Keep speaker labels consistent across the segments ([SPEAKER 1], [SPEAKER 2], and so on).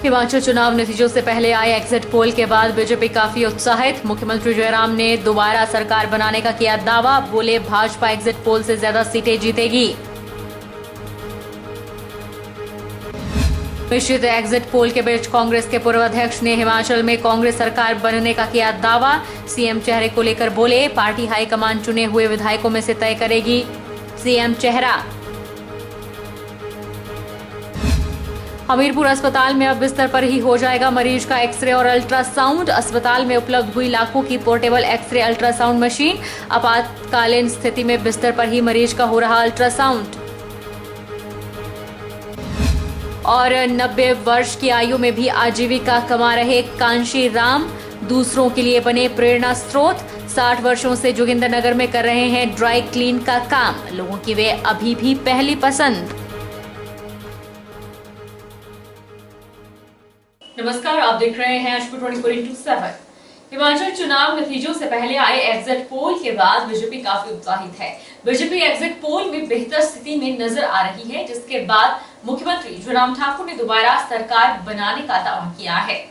[SPEAKER 1] हिमाचल चुनाव नतीजों से पहले आए एग्जिट पोल के बाद बीजेपी काफी उत्साहित। मुख्यमंत्री जयराम ने दोबारा सरकार बनाने का किया दावा, बोले भाजपा एग्जिट पोल से ज्यादा सीटें जीतेगी। मिश्रित एग्जिट पोल के बीच कांग्रेस के पूर्व अध्यक्ष ने हिमाचल में कांग्रेस सरकार बनने का किया दावा। सीएम चेहरे को लेकर बोले, पार्टी हाईकमान चुने हुए विधायकों में से तय करेगी सीएम चेहरा। हमीरपुर अस्पताल में अब बिस्तर पर ही हो जाएगा मरीज का एक्सरे और अल्ट्रासाउंड। अस्पताल में उपलब्ध हुई लाखों की पोर्टेबल एक्सरे अल्ट्रासाउंड मशीन। आपातकालीन स्थिति में बिस्तर पर ही मरीज का हो रहा अल्ट्रासाउंड। और 90 वर्ष की आयु में भी आजीविका कमा रहे कांशी राम दूसरों के लिए बने प्रेरणा स्रोत। 60 वर्षों से जोगिंद्रनगर में कर रहे हैं ड्राई क्लीन का काम। लोगों की वे अभी भी पहली पसंद। नमस्कार, आप देख रहे हैं अश्व 24x7। हिमाचल चुनाव नतीजों से पहले आए एग्जिट पोल के बाद बीजेपी काफी उत्साहित है। बीजेपी एग्जिट पोल में बेहतर स्थिति में नजर आ रही है, जिसके बाद मुख्यमंत्री जयराम ठाकुर ने दोबारा सरकार बनाने का दावा किया है।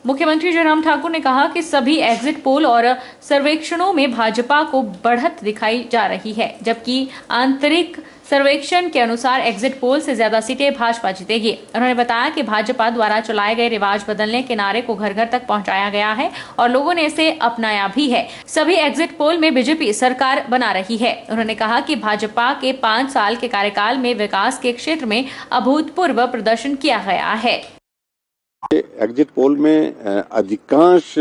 [SPEAKER 1] मुख्यमंत्री जयराम ठाकुर ने कहा कि सभी एग्जिट पोल और सर्वेक्षणों में भाजपा को बढ़त दिखाई जा रही है, जबकि आंतरिक सर्वेक्षण के अनुसार एग्जिट पोल से ज्यादा सीटें भाजपा जीतेगी। उन्होंने बताया कि भाजपा द्वारा चलाए गए रिवाज बदलने के नारे को घर घर तक पहुंचाया गया है और लोगों ने इसे अपनाया भी है। सभी एग्जिट पोल में बीजेपी सरकार बना रही है। उन्होंने कहा कि भाजपा के 5 साल के कार्यकाल में विकास के क्षेत्र में अभूतपूर्व प्रदर्शन किया गया है।
[SPEAKER 2] एग्जिट पोल में अधिकांश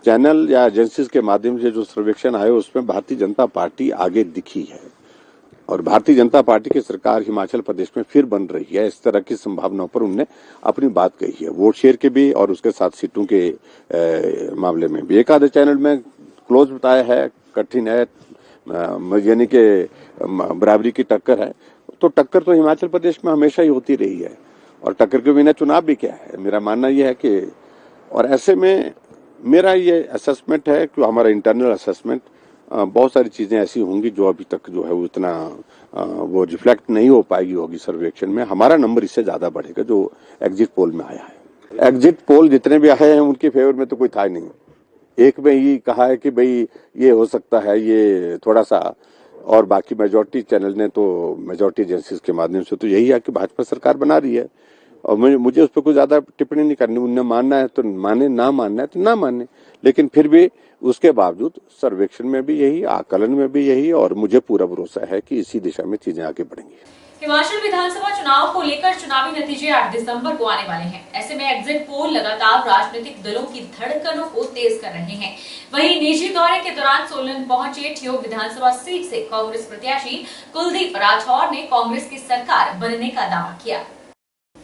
[SPEAKER 2] चैनल या एजेंसीज के माध्यम से जो सर्वेक्षण आए उसमें भारतीय जनता पार्टी आगे दिखी है और भारतीय जनता पार्टी की सरकार हिमाचल प्रदेश में फिर बन रही है। इस तरह की संभावनाओं पर उन्होंने अपनी बात कही है, वोट शेयर के भी और उसके साथ सीटों के मामले में भी। एक आधे चैनल में क्लोज बताया है, कठिन है, यानी कि बराबरी की टक्कर है। तो टक्कर तो हिमाचल प्रदेश में हमेशा ही होती रही है और टक्कर के बिना चुनाव भी क्या है। मेरा मानना यह है कि और ऐसे में मेरा ये असेसमेंट है कि हमारा इंटरनल असेसमेंट बहुत सारी चीजें ऐसी होंगी जो अभी तक जो है वो इतना वो रिफ्लेक्ट नहीं हो पाएगी होगी सर्वेक्षण में। हमारा नंबर इससे ज्यादा बढ़ेगा जो एग्जिट पोल में आया है। एग्जिट पोल जितने भी आए हैं उनके फेवर में तो कोई था ही नहीं। एक में ही कहा है कि भाई ये हो सकता है, ये थोड़ा सा, और बाकी मेजोरिटी चैनल ने तो मेजोरिटी एजेंसीज के माध्यम से तो यही है कि भाजपा सरकार बना रही है और मुझे उस पर कोई ज्यादा टिप्पणी नहीं करनी। उन्हें मानना है तो माने, ना मानना है तो ना माने, लेकिन फिर भी उसके बावजूद सर्वेक्षण में भी यही, आकलन में भी यही, और मुझे पूरा भरोसा है कि इसी दिशा में चीजें आगे बढ़ेंगी।
[SPEAKER 1] हिमाचल विधानसभा चुनाव को लेकर चुनावी नतीजे 8 दिसंबर को आने वाले हैं। ऐसे में एग्जिट पोल लगातार राजनीतिक दलों की धड़कनों को तेज कर रहे हैं। वहीं निजी दौरे के दौरान सोलन पहुंचे ठियोग विधानसभा सीट से कांग्रेस प्रत्याशी कुलदीप राठौर ने कांग्रेस की सरकार बनने का दावा किया।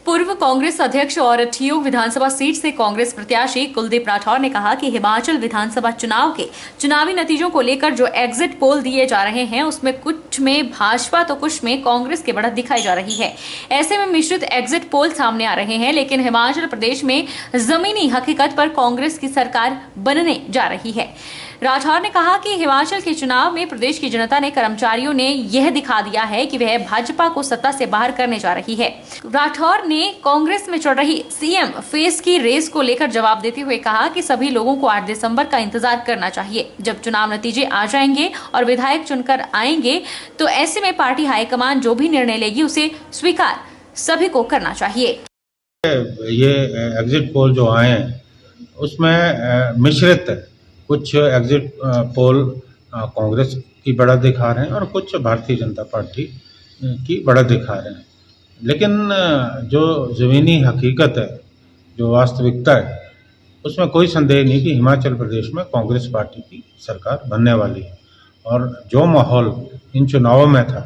[SPEAKER 1] पूर्व कांग्रेस अध्यक्ष और ठियोग विधानसभा सीट से कांग्रेस प्रत्याशी कुलदीप राठौर ने कहा कि हिमाचल विधानसभा चुनाव के चुनावी नतीजों को लेकर जो एग्जिट पोल दिए जा रहे हैं उसमें कुछ में भाजपा तो कुछ में कांग्रेस की बढ़त दिखाई जा रही है। ऐसे में मिश्रित एग्जिट पोल सामने आ रहे हैं, लेकिन हिमाचल प्रदेश में जमीनी हकीकत पर कांग्रेस की सरकार बनने जा रही है। राठौर ने कहा कि हिमाचल के चुनाव में प्रदेश की जनता ने, कर्मचारियों ने यह दिखा दिया है कि वह भाजपा को सत्ता से बाहर करने जा रही है। राठौर ने कांग्रेस में चल रही सीएम फेस की रेस को लेकर जवाब देते हुए कहा कि सभी लोगों को 8 दिसंबर का इंतजार करना चाहिए। जब चुनाव नतीजे आ जाएंगे और विधायक चुनकर आएंगे तो ऐसे में पार्टी हाईकमान जो भी निर्णय लेगी उसे स्वीकार सभी को करना चाहिए।
[SPEAKER 3] ये एग्जिट पोल जो आए हैं उसमें मिश्रित कुछ एग्जिट पोल कांग्रेस की बढ़त दिखा रहे हैं और कुछ भारतीय जनता पार्टी की बढ़त दिखा रहे हैं, लेकिन जो ज़मीनी हकीकत है, जो वास्तविकता है, उसमें कोई संदेह नहीं कि हिमाचल प्रदेश में कांग्रेस पार्टी की सरकार बनने वाली है। और जो माहौल इन चुनावों में था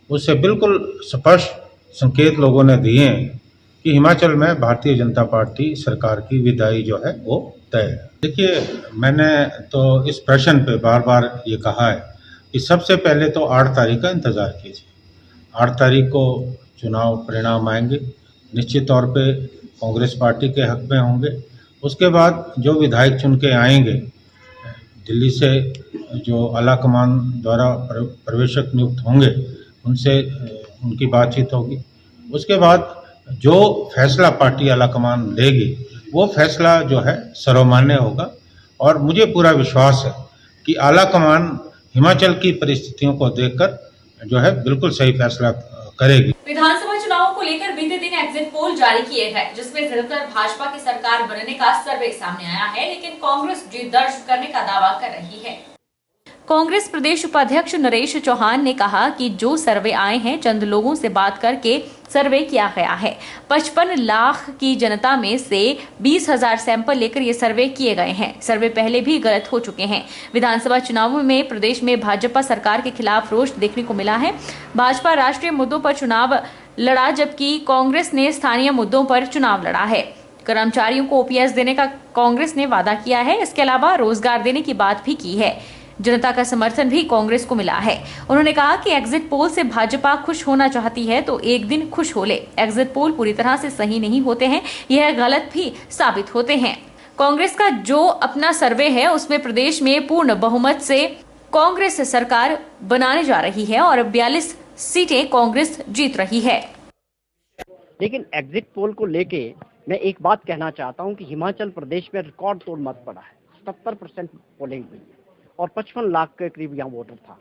[SPEAKER 3] उससे बिल्कुल स्पष्ट संकेत लोगों ने दिए हैं कि हिमाचल में भारतीय जनता पार्टी सरकार की विदाई जो है वो तय है। देखिए, मैंने तो इस प्रश्न पे बार बार ये कहा है कि सबसे पहले तो 8 तारीख का इंतज़ार कीजिए। 8 तारीख को चुनाव परिणाम आएंगे, निश्चित तौर पे कांग्रेस पार्टी के हक में होंगे। उसके बाद जो विधायक चुन के आएंगे, दिल्ली से जो आला कमान द्वारा पर्यवेक्षक नियुक्त होंगे उनसे उनकी बातचीत होगी। उसके बाद जो फैसला पार्टी आलाकमान लेगी वो फैसला जो है सर्वमान्य होगा और मुझे पूरा विश्वास है कि आलाकमान हिमाचल की परिस्थितियों को देखकर जो है बिल्कुल सही फैसला करेगी।
[SPEAKER 1] विधानसभा चुनावों को लेकर बीते दिन एग्जिट पोल जारी किए गए जिसमें ज्यादातर भाजपा की सरकार बनने का सर्वे सामने आया है, लेकिन कांग्रेस जीत दर्ज करने का दावा कर रही है। कांग्रेस प्रदेश उपाध्यक्ष नरेश चौहान ने कहा कि जो सर्वे आए हैं चंद लोगों से बात करके सर्वे किया गया है। 55 लाख की जनता में से 20,000 सैंपल लेकर ये सर्वे किए गए हैं। सर्वे पहले भी गलत हो चुके हैं। विधानसभा चुनावों में प्रदेश में भाजपा सरकार के खिलाफ रोष देखने को मिला है। भाजपा राष्ट्रीय मुद्दों पर चुनाव लड़ा, जबकि कांग्रेस ने स्थानीय मुद्दों पर चुनाव लड़ा है। कर्मचारियों को ओपीएस देने का कांग्रेस ने वादा किया है। इसके अलावा रोजगार देने की बात भी की है। जनता का समर्थन भी कांग्रेस को मिला है। उन्होंने कहा कि एग्जिट पोल से भाजपा खुश होना चाहती है तो एक दिन खुश हो ले। एग्जिट पोल पूरी तरह से सही नहीं होते हैं, यह गलत भी साबित होते हैं। कांग्रेस का जो अपना सर्वे है उसमें प्रदेश में पूर्ण बहुमत से कांग्रेस सरकार बनाने जा रही है और 42 सीटें कांग्रेस जीत रही है।
[SPEAKER 4] लेकिन एग्जिट पोल को लेके मैं एक बात कहना चाहता हूं कि हिमाचल प्रदेश में रिकॉर्ड तोड़ मत पड़ा है। 77% पोलिंग हुई है और 55 लाख के करीब यहाँ वोटर था।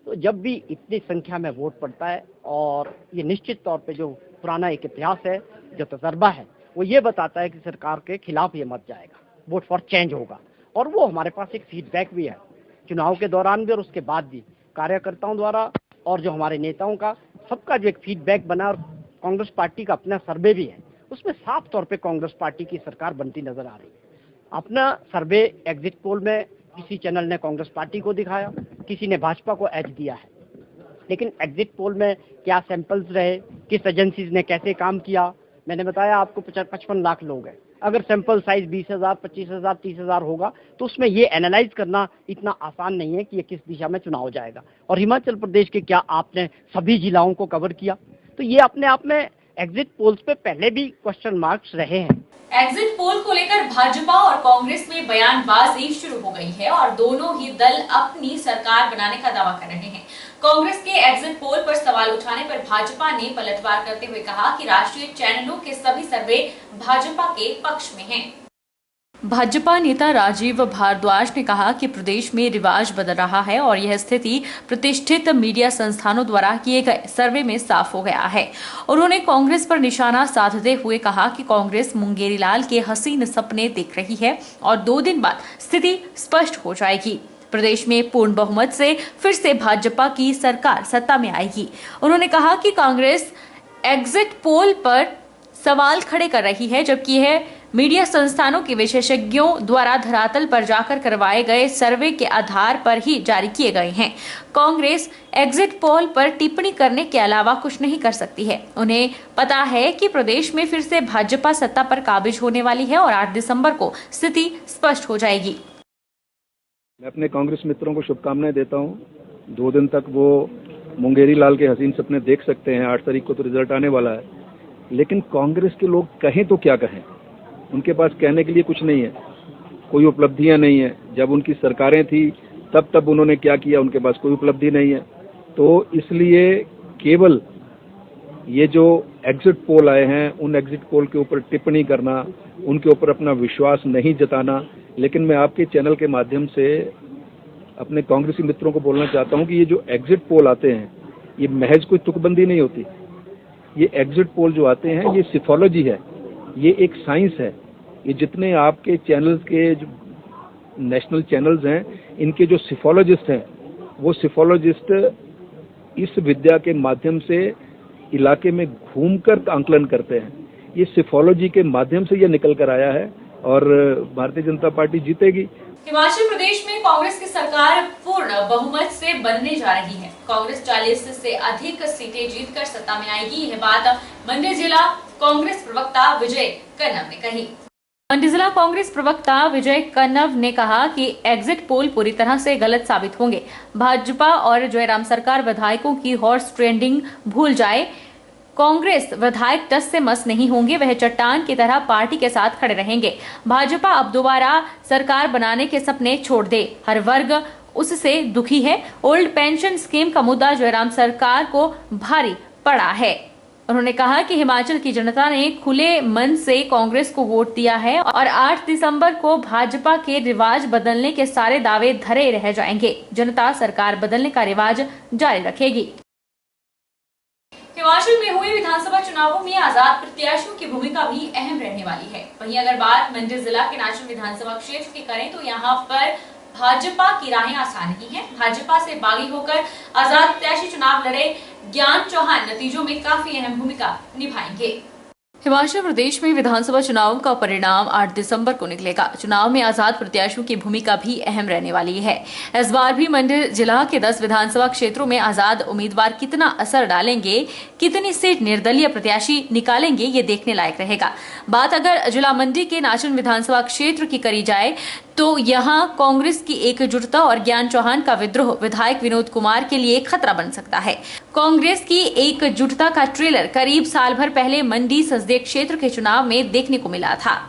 [SPEAKER 4] तो जब भी इतनी संख्या में वोट पड़ता है और ये निश्चित तौर पे जो पुराना एक इतिहास है, जो तजर्बा है, वो ये बताता है कि सरकार के खिलाफ ये मत जाएगा, वोट फॉर चेंज होगा। और वो हमारे पास एक फीडबैक भी है चुनाव के दौरान भी और उसके बाद भी कार्यकर्ताओं द्वारा और जो हमारे नेताओं का सबका जो एक फीडबैक बना और कांग्रेस पार्टी का अपना सर्वे भी है, उसमें साफ तौर पे कांग्रेस पार्टी की सरकार बनती नजर आ रही है। अपना सर्वे एग्जिट पोल में किसी चैनल ने कांग्रेस पार्टी को दिखाया, किसी ने भाजपा को एज दिया है, लेकिन एग्जिट पोल में क्या सैंपल्स रहे, किस एजेंसीज ने कैसे काम किया, मैंने बताया आपको 55 लाख लोग हैं। अगर सैंपल साइज 20,000, 25,000, 30,000 होगा तो उसमें ये एनालाइज करना इतना आसान नहीं है कि ये किस दिशा में चुनाव जाएगा। और हिमाचल प्रदेश के क्या आपने सभी जिलाओं को कवर किया, तो ये अपने आप में एग्जिट पोल्स पे पहले भी क्वेश्चन मार्क्स रहे हैं।
[SPEAKER 1] एग्जिट पोल को लेकर भाजपा और कांग्रेस में बयानबाजी शुरू हो गई है और दोनों ही दल अपनी सरकार बनाने का दावा कर रहे हैं। कांग्रेस के एग्जिट पोल पर सवाल उठाने पर भाजपा ने पलटवार करते हुए कहा कि राष्ट्रीय चैनलों के सभी सर्वे भाजपा के पक्ष में हैं। भाजपा नेता राजीव भारद्वाज ने कहा कि प्रदेश में रिवाज बदल रहा है और यह स्थिति प्रतिष्ठित मीडिया संस्थानों द्वारा किए गए सर्वे में साफ हो गया है। उन्होंने कांग्रेस पर निशाना साधते हुए कहा कि कांग्रेस मुंगेरी लाल के हसीन सपने देख रही है और 2 दिन बाद स्थिति स्पष्ट हो जाएगी। प्रदेश में पूर्ण बहुमत से फिर से भाजपा की सरकार सत्ता में आएगी। उन्होंने कहा कि कांग्रेस एग्जिट पोल पर सवाल खड़े कर रही है, जबकि यह मीडिया संस्थानों के विशेषज्ञों द्वारा धरातल पर जाकर करवाए गए सर्वे के आधार पर ही जारी किए गए हैं। कांग्रेस एग्जिट पोल पर टिप्पणी करने के अलावा कुछ नहीं कर सकती है। उन्हें पता है कि प्रदेश में फिर से भाजपा सत्ता पर काबिज होने वाली है और 8 दिसंबर को स्थिति स्पष्ट हो जाएगी।
[SPEAKER 5] मैं अपने कांग्रेस मित्रों को शुभकामनाएं देता हूं। 2 दिन तक वो मुंगेरी लाल के हसीन सपने देख सकते हैं। 8 तारीख को तो रिजल्ट आने वाला है, लेकिन कांग्रेस के लोग कहें तो क्या कहें, उनके पास कहने के लिए कुछ नहीं है, कोई उपलब्धियां नहीं है। जब उनकी सरकारें थी तब उन्होंने क्या किया, उनके पास कोई उपलब्धि नहीं है। तो इसलिए केवल ये जो एग्जिट पोल आए हैं उन एग्जिट पोल के ऊपर टिप्पणी करना, उनके ऊपर अपना विश्वास नहीं जताना। लेकिन मैं आपके चैनल के माध्यम से अपने कांग्रेसी मित्रों को बोलना चाहता हूं कि ये जो एग्जिट पोल आते हैं ये महज कोई तुकबंदी नहीं होती। ये एग्जिट पोल जो आते हैं ये सिफोलॉजी है, ये एक साइंस है। ये जितने आपके चैनल्स के जो नेशनल चैनल्स हैं, इनके जो सिफोलॉजिस्ट हैं वो सिफोलॉजिस्ट इस विद्या के माध्यम से इलाके में घूमकर आंकलन करते हैं। ये सिफोलॉजी के माध्यम से ये निकल कर आया है और भारतीय जनता पार्टी जीतेगी।
[SPEAKER 1] हिमाचल प्रदेश में कांग्रेस की सरकार पूर्ण बहुमत से बनने जा रही है। कांग्रेस 40 से अधिक सीटें जीतकर सत्ता में आएगी। यह बात मंडी जिला कांग्रेस प्रवक्ता विजय कन्नव ने कही। मंडी जिला कांग्रेस प्रवक्ता विजय कन्नव ने कहा कि एग्जिट पोल पूरी तरह से गलत साबित होंगे। भाजपा और जयराम सरकार विधायकों की हॉर्स ट्रेडिंग भूल जाए। कांग्रेस विधायक टस से मस नहीं होंगे, वह चट्टान की तरह पार्टी के साथ खड़े रहेंगे। भाजपा अब दोबारा सरकार बनाने के सपने छोड़ दे। हर वर्ग उससे दुखी है। ओल्ड पेंशन स्कीम का मुद्दा जयराम सरकार को भारी पड़ा है। उन्होंने कहा कि हिमाचल की जनता ने खुले मन से कांग्रेस को वोट दिया है और 8 दिसंबर को भाजपा के रिवाज बदलने के सारे दावे धरे रह जाएंगे। जनता सरकार बदलने का रिवाज जारी रखेगी। हिमाचल में हुए विधानसभा चुनावों में आजाद प्रत्याशियों की भूमिका भी अहम रहने वाली है। वहीं अगर बात मंडी जिला के नाचन विधानसभा क्षेत्र की करें तो यहाँ पर भाजपा की राहें आसान नहीं है। भाजपा से बागी होकर आजाद प्रत्याशी चुनाव लड़े ज्ञान चौहान नतीजों में काफी अहम भूमिका निभाएंगे। हिमाचल प्रदेश में विधानसभा चुनाव का परिणाम 8 दिसंबर को निकलेगा। चुनाव में आजाद प्रत्याशियों की भूमिका भी अहम रहने वाली है। इस बार भी मंडी जिला के 10 विधानसभा क्षेत्रों में आजाद उम्मीदवार कितना असर डालेंगे, कितनी सीट निर्दलीय प्रत्याशी निकालेंगे, ये देखने लायक रहेगा। बात अगर जिला मंडी के नाचन विधानसभा क्षेत्र की करी जाए तो यहाँ कांग्रेस की एकजुटता और ज्ञान चौहान का विद्रोह विधायक विनोद कुमार के लिए खतरा बन सकता है। कांग्रेस की एकजुटता का ट्रेलर करीब साल भर पहले मंडी संसदीय क्षेत्र के चुनाव में देखने को मिला था।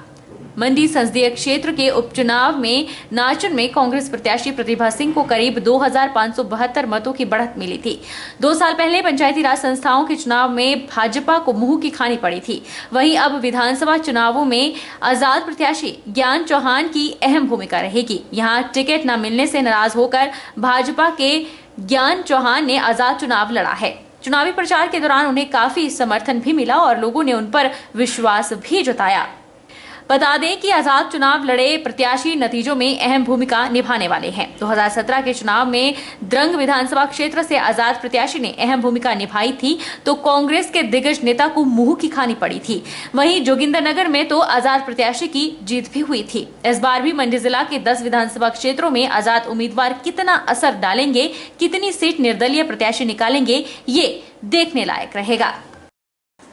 [SPEAKER 1] मंडी संसदीय क्षेत्र के उपचुनाव में नाचन में कांग्रेस प्रत्याशी प्रतिभा सिंह को करीब 2572 मतों की बढ़त मिली थी। 2 साल पहले पंचायती राज संस्थाओं के चुनाव में भाजपा को मुंह की खानी पड़ी थी। वहीं अब विधानसभा चुनावों में आजाद प्रत्याशी ज्ञान चौहान की अहम भूमिका रहेगी। यहां टिकट न मिलने से नाराज होकर भाजपा के ज्ञान चौहान ने आजाद चुनाव लड़ा है। चुनावी प्रचार के दौरान उन्हें काफी समर्थन भी मिला और लोगों ने उन पर विश्वास भी जताया। बता दें कि आजाद चुनाव लड़े प्रत्याशी नतीजों में अहम भूमिका निभाने वाले हैं। 2017 के चुनाव में द्रंग विधानसभा क्षेत्र से आजाद प्रत्याशी ने अहम भूमिका निभाई थी तो कांग्रेस के दिग्गज नेता को मुंह की खानी पड़ी थी। वहीं जोगिंदरनगर में तो आजाद प्रत्याशी की जीत भी हुई थी। इस बार भी मंडी जिला के 10 विधानसभा क्षेत्रों में आजाद उम्मीदवार कितना असर डालेंगे, कितनी सीट निर्दलीय प्रत्याशी निकालेंगे, ये देखने लायक रहेगा।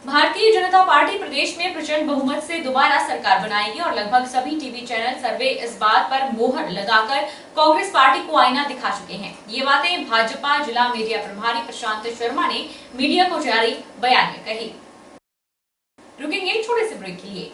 [SPEAKER 1] भारतीय जनता पार्टी प्रदेश में प्रचंड बहुमत से दोबारा सरकार बनाएगी और लगभग सभी टीवी चैनल सर्वे इस बात पर मोहर लगाकर कांग्रेस पार्टी को आईना दिखा चुके हैं। ये बातें भाजपा जिला मीडिया प्रभारी प्रशांत शर्मा ने मीडिया को जारी बयान में कही। रुकेंगे छोटे से ब्रेक के लिए।